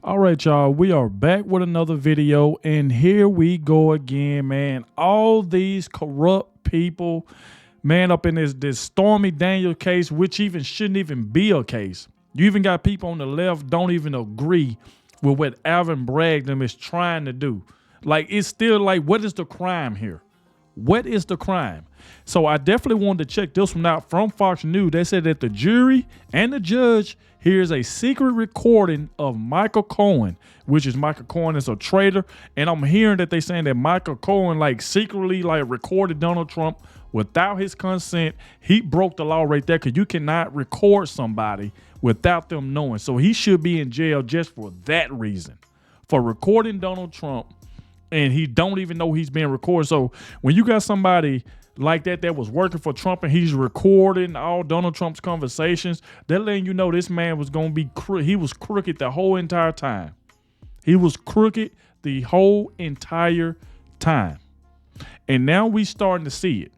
All right, y'all, we are back with another video, and here we go again, man. All these corrupt people, man, up in this Stormy Daniels case, which even shouldn't even be a case. You even got people on the left don't even agree with what Alvin Bragg is trying to do. Like, it's still like, what is the crime here? What is the crime? So I definitely wanted to check this one out from Fox News. They said that the jury and the judge hears a secret recording of Michael Cohen, which is Michael Cohen is a traitor. And I'm hearing that they saying that Michael Cohen like secretly like recorded Donald Trump without his consent. He broke the law right there because you cannot record somebody without them knowing. So he should be in jail just for that reason, for recording Donald Trump. And he don't even know he's being recorded. So when you got somebody like that was working for Trump and he's recording all Donald Trump's conversations, they're letting you know this man was going to be he was crooked the whole entire time. He was crooked the whole entire time. And now we starting to see it.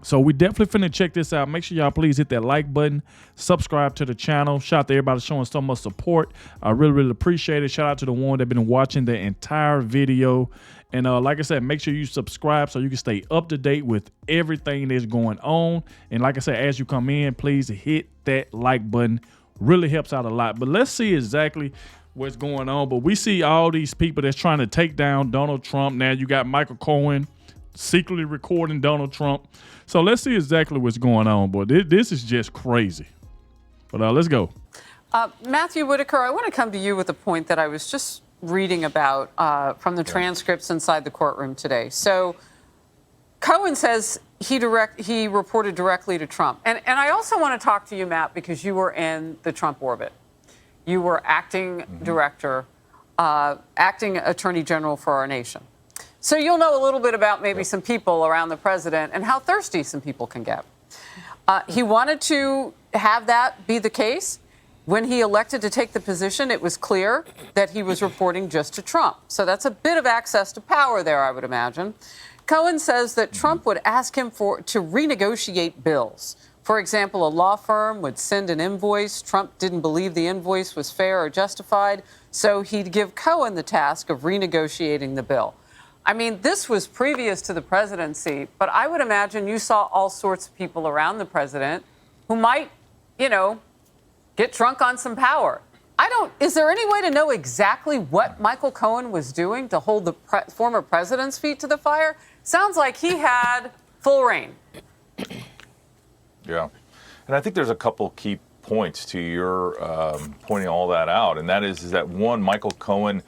So we definitely finna check this out. Make sure y'all please hit that like button, subscribe to the channel. Shout out to everybody showing so much support. I really, really appreciate it. Shout out to the one that been watching the entire video. And like I said, make sure you subscribe so you can stay up to date with everything that's going on. And like I said, as you come in, please hit that like button. Really helps out a lot. But let's see exactly what's going on. But we see all these people that's trying to take down Donald Trump. Now you got Michael Cohen secretly recording Donald Trump. So let's see exactly what's going on, boy. This is just crazy. But let's go. Matthew Whitaker, I want to come to you with a point that I was just reading about from the transcripts inside the courtroom today. So Cohen says he reported directly to Trump. And I also want to talk to you, Matt, because you were in the Trump orbit. You were acting director, acting attorney general for our nation. So you'll know a little bit about maybe some people around the president and how thirsty some people can get. He wanted to have that be the case. When he elected to take the position, it was clear that he was reporting just to Trump. So that's a bit of access to power there, I would imagine. Cohen says that Trump would ask him to renegotiate bills. For example, a law firm would send an invoice. Trump didn't believe the invoice was fair or justified, so he'd give Cohen the task of renegotiating the bill. I mean, this was previous to the presidency, but I would imagine you saw all sorts of people around the president who might, you know, get drunk on some power. Is there any way to know exactly what Michael Cohen was doing to hold the former president's feet to the fire? Sounds like he had full reign. Yeah. And I think there's a couple key points to your pointing all that out. And that is that one, Michael Cohen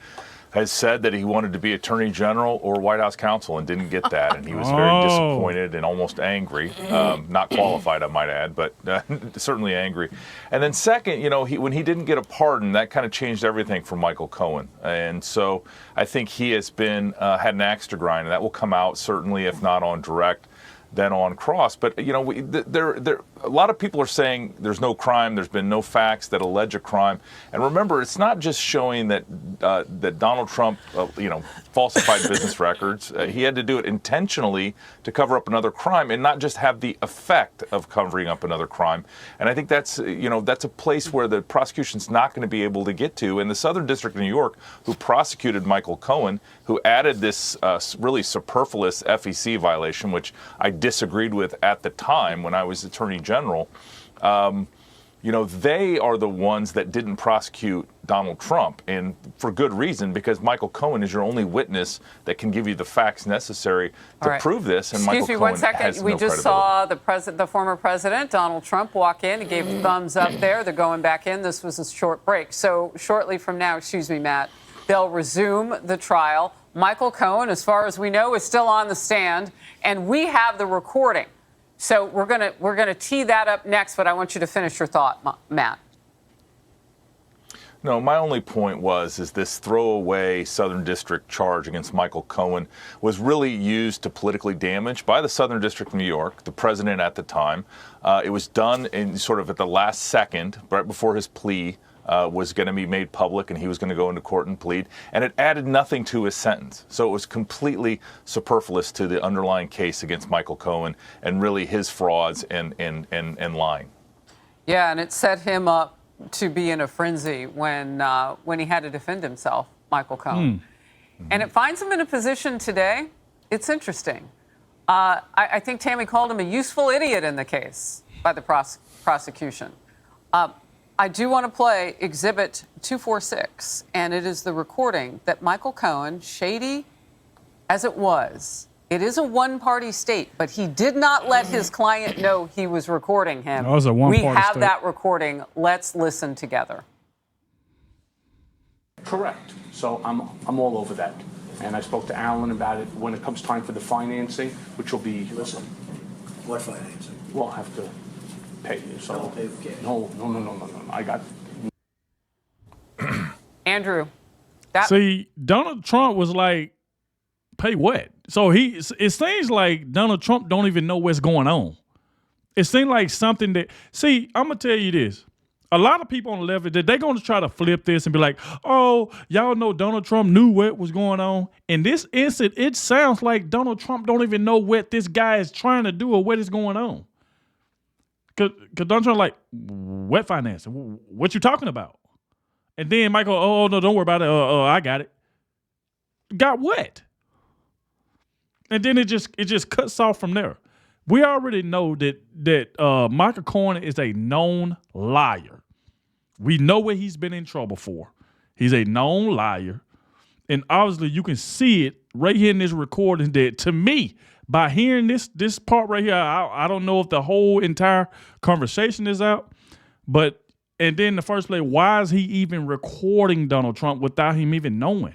has said that he wanted to be Attorney General or White House counsel and didn't get that. And he was very disappointed and almost angry. Not qualified, I might add, but certainly angry. And then second, you know, when he didn't get a pardon, that kind of changed everything for Michael Cohen. And so I think he has been had an axe to grind, and that will come out certainly, if not on direct, then on cross. But, you know, a lot of people are saying there's no crime, there's been no facts that allege a crime. And remember, it's not just showing that that Donald Trump, falsified business records. He had to do it intentionally to cover up another crime and not just have the effect of covering up another crime. And I think that's a place where the prosecution's not going to be able to get to. And the Southern District of New York, who prosecuted Michael Cohen, who added this really superfluous FEC violation, which I disagreed with at the time when I was Attorney General, they are the ones that didn't prosecute Donald Trump, and for good reason, because Michael Cohen is your only witness that can give you the facts necessary to prove this. And Excuse me 1 second. We just saw the former president, Donald Trump, walk in. He gave a thumbs up there. They're going back in. This was a short break. So shortly from now, excuse me, Matt, they'll resume the trial. Michael Cohen, as far as we know, is still on the stand, and we have the recording. So we're gonna tee that up next, but I want you to finish your thought, Matt. No, my only point is this throwaway Southern District charge against Michael Cohen was really used to politically damage by the Southern District of New York, the president at the time. It was done in sort of at the last second, right before his plea was going to be made public and he was going to go into court and plead, and it added nothing to his sentence. So it was completely superfluous to the underlying case against Michael Cohen and really his frauds and lying. Yeah, and it set him up to be in a frenzy when he had to defend himself, Michael Cohen. And it finds him in a position today. It's interesting. I think Tammy called him a useful idiot in the case by the prosecution. I do want to play Exhibit 246, and it is the recording that Michael Cohen, shady as it was, it is a one-party state, but he did not let his client know he was recording him. That was a one-party We have state. that recording. Let's listen together. Correct. So I'm all over that. And I spoke to Alan about it when it comes time for the financing, which will be. Listen, what financing? We'll have to pay you. So Don't pay for cash. No. I got. Andrew, that See, Donald Trump was like, pay what? So it seems like Donald Trump don't even know what's going on. It seems like something that, see, I'm going to tell you this. A lot of people on the left, they're going to try to flip this and be like, oh, y'all know Donald Trump knew what was going on. In this instance, it sounds like Donald Trump don't even know what this guy is trying to do or what is going on. Because Donald Trump like, what financing? What you talking about? And then Michael, oh, no, don't worry about it. I got it. Got what? And then it just cuts off from there. We already know that Michael Cohen is a known liar. We know what he's been in trouble for. He's a known liar. And obviously you can see it right here in this recording that, to me, by hearing this part right here, I don't know if the whole entire conversation is out, but, and then in the first place, why is he even recording Donald Trump without him even knowing?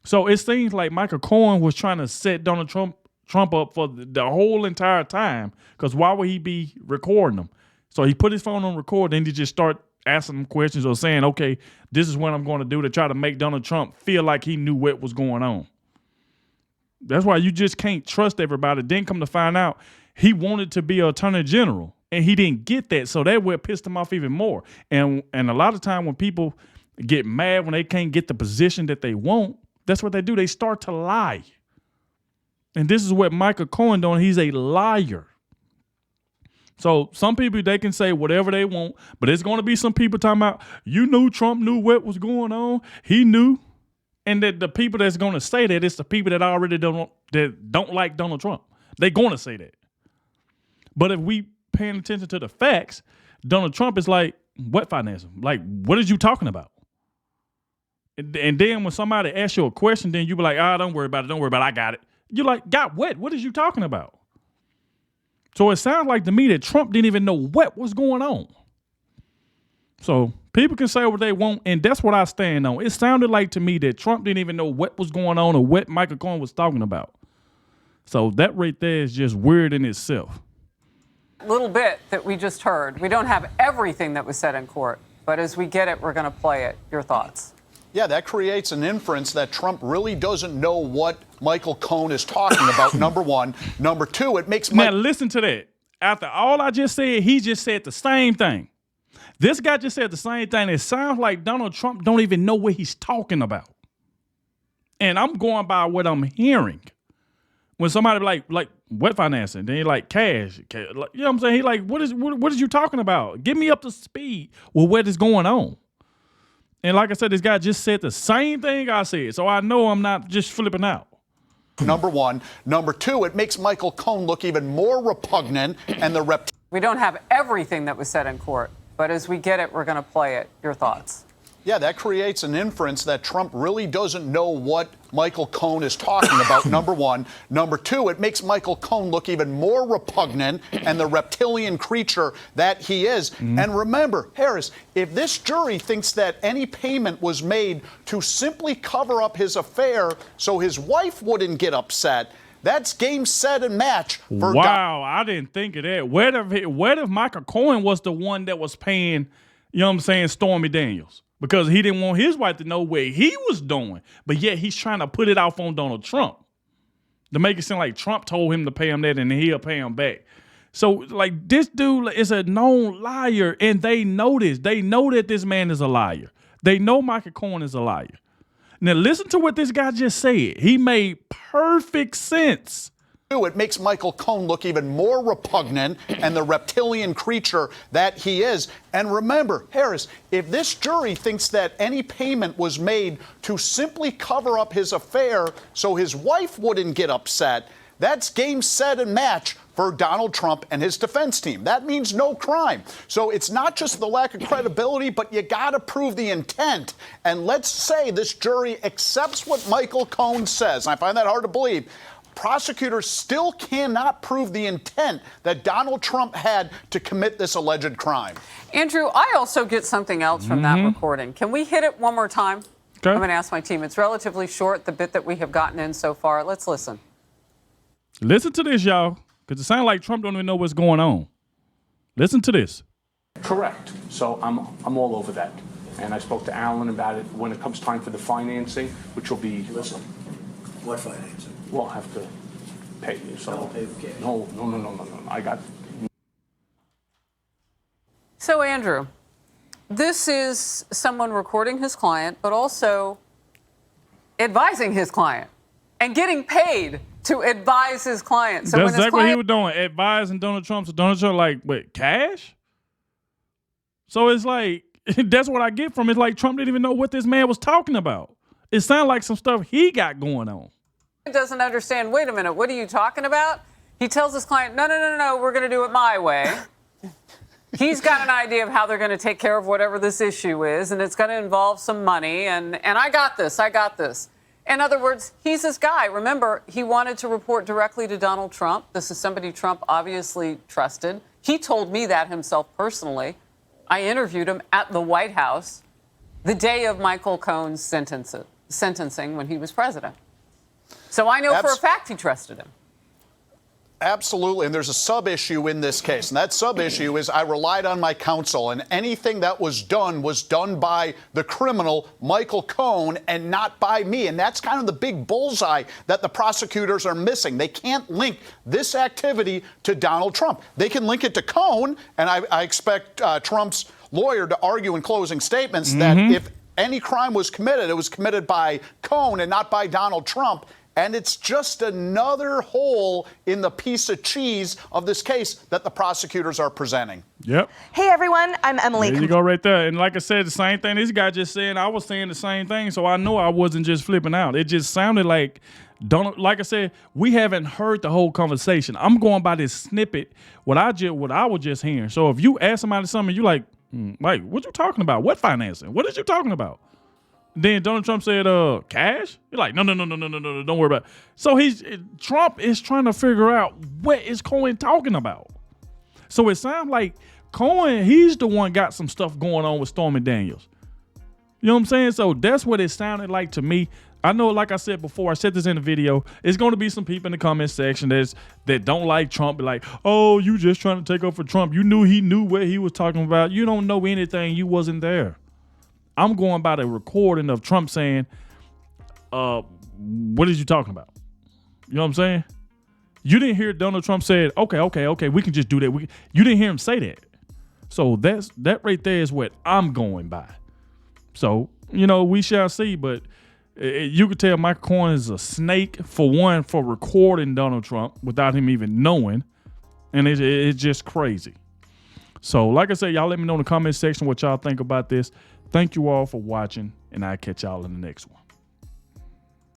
So it seems like Michael Cohen was trying to set Donald Trump up for the whole entire time, because why would he be recording him? So he put his phone on record, then he just start asking him questions or saying, okay, this is what I'm going to do to try to make Donald Trump feel like he knew what was going on. That's why you just can't trust everybody. Then come to find out, he wanted to be attorney general, and he didn't get that, so that would piss him off even more. And a lot of time when people get mad when they can't get the position that they want, that's what they do. They start to lie. And this is what Michael Cohen doing. He's a liar. So some people, they can say whatever they want, but there's going to be some people talking about, you knew Trump knew what was going on. He knew. And that the people that's going to say that, it's the people that already don't like Donald Trump. They're going to say that. But if we paying attention to the facts, Donald Trump is like, what financing? Like, what are you talking about? And then when somebody asks you a question, then you be like, don't worry about it. Don't worry about it. I got it. You're like, got what? What is you talking about? So it sounds like to me that Trump didn't even know what was going on. So people can say what they want, and that's what I stand on. It sounded like to me that Trump didn't even know what was going on or what Michael Cohen was talking about. So that right there is just weird in itself. little bit that we just heard, we don't have everything that was said in court, but as we get it, we're going to play it. Your thoughts? Yeah, that creates an inference that Trump really doesn't know what Michael Cohen is talking about, number one. Number two, it makes Now, listen to that. After all I just said, he just said the same thing. This guy just said the same thing. It sounds like Donald Trump don't even know what he's talking about. And I'm going by what I'm hearing. When somebody like what financing? Then he like cash. You know what I'm saying? He like, what is you talking about? Get me up to speed with what is going on. And like I said, this guy just said the same thing I said. So I know I'm not just flipping out. Number one. Number two, it makes Michael Cohen look even more repugnant and the We don't have everything that was said in court, but as we get it, we're going to play it. Your thoughts? Yeah, that creates an inference that Trump really doesn't know what Michael Cohen is talking about, number one. Number two, it makes Michael Cohen look even more repugnant and the reptilian creature that he is. Mm-hmm. And remember, Harris, if this jury thinks that any payment was made to simply cover up his affair so his wife wouldn't get upset, that's game, set, and match for Wow, I didn't think of that. What if Michael Cohen was the one that was paying, you know what I'm saying, Stormy Daniels? Because he didn't want his wife to know what he was doing. But yet he's trying to put it off on Donald Trump to make it seem like Trump told him to pay him that and then he'll pay him back. So, like, this dude is a known liar, and they know this. They know that this man is a liar. They know Michael Cohen is a liar. Now, listen to what this guy just said. He made perfect sense. It makes Michael Cohen look even more repugnant and the reptilian creature that he is. And remember, Harris, if this jury thinks that any payment was made to simply cover up his affair so his wife wouldn't get upset, that's game, set, and match for Donald Trump and his defense team. That means no crime. So it's not just the lack of credibility, but you got to prove the intent. And let's say this jury accepts what Michael Cohen says. I find that hard to believe. Prosecutors still cannot prove the intent that Donald Trump had to commit this alleged crime. Andrew, I also get something else from that recording. Can we hit it one more time? Okay. I'm going to ask my team. It's relatively short, the bit that we have gotten in so far. Let's listen. Listen to this, y'all, because it sounds like Trump don't even know what's going on. Listen to this. Correct. So I'm all over that. And I spoke to Alan about it when it comes time for the financing, which will be... Listen, what financing? We'll have to pay you. So Don't pay the cash. No. I got... So, Andrew, this is someone recording his client, but also advising his client and getting paid to advise his client. So That's when his exactly what he client, was doing, advising Donald Trump. So Donald Trump, like, wait, cash? So it's like, that's what I get from it. It's like Trump didn't even know what this man was talking about. It sounded like some stuff he got going on. doesn't understand, wait a minute, what are you talking about? He tells his client, no, we're going to do it my way. He's got an idea of how they're going to take care of whatever this issue is, and it's going to involve some money, and I got this. In other words, he's this guy. Remember, he wanted to report directly to Donald Trump. This is somebody Trump obviously trusted. He told me that himself personally. I interviewed him at the White House the day of Michael Cohen's sentencing when he was president. So I know for a fact he trusted him. Absolutely, and there's a sub-issue in this case, and that sub-issue is I relied on my counsel, and anything that was done by the criminal, Michael Cohen, and not by me, and that's kind of the big bullseye that the prosecutors are missing. They can't link this activity to Donald Trump. They can link it to Cohen, and I expect Trump's lawyer to argue in closing statements that if any crime was committed, it was committed by Cohen and not by Donald Trump. And it's just another hole in the piece of cheese of this case that the prosecutors are presenting. Yep. Hey, everyone. I'm Emily. There you go right there. And like I said, the same thing this guy just said, I was saying the same thing, so I know I wasn't just flipping out. It just sounded like, like I said, we haven't heard the whole conversation. I'm going by this snippet, what I was just hearing. So if you ask somebody something, you like, what you talking about? What financing? What is you talking about? Then Donald Trump said, cash? You're like, no, don't worry about it. So Trump is trying to figure out what is Cohen talking about. So it sounds like Cohen, he's the one got some stuff going on with Stormy Daniels. You know what I'm saying? So that's what it sounded like to me. I know, like I said before, I said this in the video, it's going to be some people in the comment section that don't like Trump, be like, oh, you just trying to take over for Trump. You knew he knew what he was talking about. You don't know anything. You wasn't there. I'm going by the recording of Trump saying, what is you talking about? You know what I'm saying? You didn't hear Donald Trump say, okay, we can just do that. You didn't hear him say that. So that right there is what I'm going by. So, we shall see. But you could tell Michael Cohen is a snake, for one, for recording Donald Trump without him even knowing. And it's just crazy. So, like I said, y'all let me know in the comment section what y'all think about this. Thank you all for watching, and I'll catch y'all in the next one.